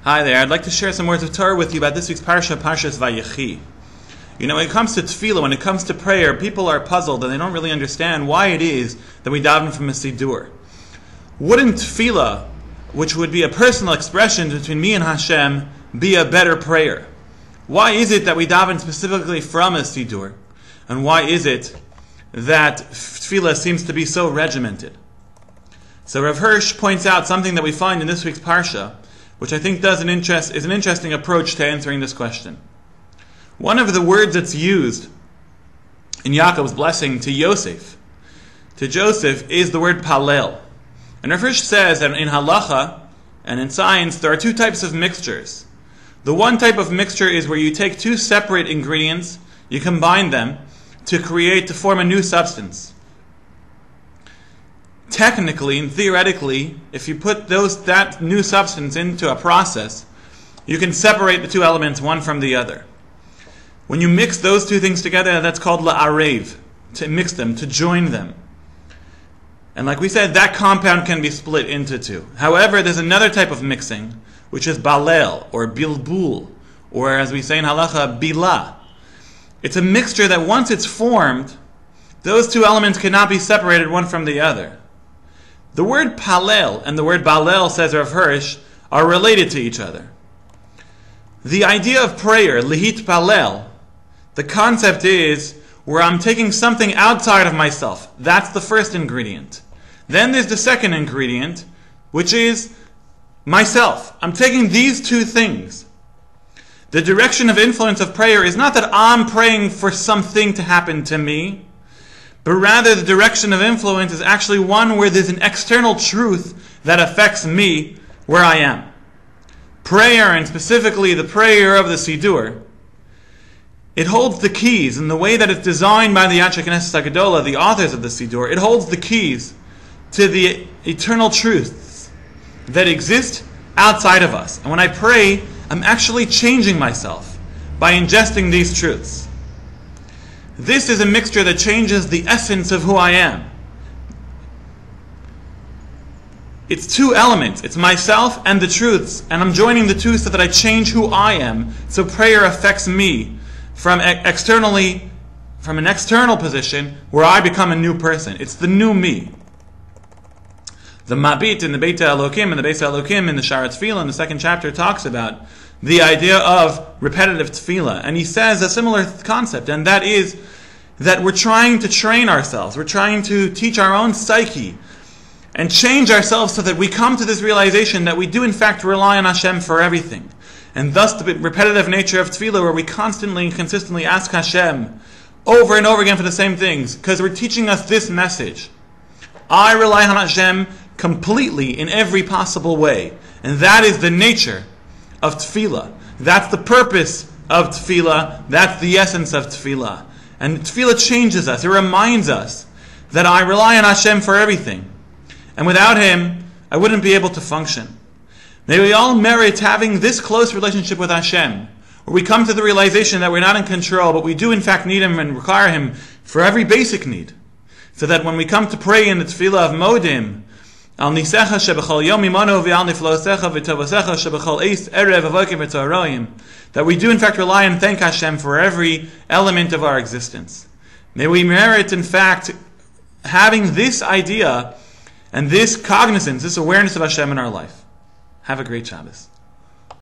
Hi there, I'd like to share some words of Torah with you about this week's Parsha, Parshas Vayechi. You know, when it comes to tefillah, when it comes to prayer, people are puzzled and they don't really understand why it is that we daven from a siddur. Wouldn't tefillah, which would be a personal expression between me and Hashem, be a better prayer? Why is it that we daven specifically from a siddur? And why is it that tefillah seems to be so regimented? So Rav Hirsch points out something that we find in this week's Parsha, which I think is an interesting approach to answering this question. One of the words that's used in Yaakov's blessing to Joseph is the word palel. And Rav Hirsch says that in halacha and in science there are two types of mixtures. The one type of mixture is where you take two separate ingredients, you combine them to form a new substance. Technically and theoretically, if you put that new substance into a process, you can separate the two elements one from the other. When you mix those two things together, that's called la'arev, to mix them, to join them. And like we said, that compound can be split into two. However, there's another type of mixing, which is balel, or bilbul, or as we say in halacha, bilah. It's a mixture that once it's formed, those two elements cannot be separated one from the other. The word palel and the word balel, says Rav Hirsch, are related to each other. The idea of prayer, lihit palel, the concept is where I'm taking something outside of myself. That's the first ingredient. Then there's the second ingredient, which is myself. I'm taking these two things. The direction of influence of prayer is not that I'm praying for something to happen to me, but rather the direction of influence is actually one where there's an external truth that affects me where I am. Prayer, and specifically the prayer of the Siddur, it holds the keys in the way that it's designed by the Anshe Knesset HaGedolah, the authors of the Siddur. It holds the keys to the eternal truths that exist outside of us. And when I pray, I'm actually changing myself by ingesting these truths. This is a mixture that changes the essence of who I am. It's two elements. It's myself and the truths. And I'm joining the two so that I change who I am. So prayer affects me from an external position where I become a new person. It's the new me. The Mabit in the Beit HaElokim, in the Sha'ar Tefillah, in the second chapter, talks about the idea of repetitive tefillah. And he says a similar concept, and that is that we're trying to train ourselves. We're trying to teach our own psyche and change ourselves so that we come to this realization that we do in fact rely on Hashem for everything. And thus the repetitive nature of tefillah, where we constantly and consistently ask Hashem over and over again for the same things, because we're teaching us this message. I rely on Hashem completely in every possible way. And that is the nature of tefillah. That's the purpose of tefillah. That's the essence of tefillah. And tefillah changes us. It reminds us that I rely on Hashem for everything. And without Him, I wouldn't be able to function. May we all merit having this close relationship with Hashem, where we come to the realization that we're not in control, but we do in fact need Him and require Him for every basic need. So that when we come to pray in the tefillah of Modim, Al nisecha shebechol yom imanu v'al niflosecha v'tovosecha shebechol eis erev avokim v'tzaroyim, that we do in fact rely and thank Hashem for every element of our existence. May we merit in fact having this idea and this cognizance, this awareness of Hashem in our life. Have a great Shabbos.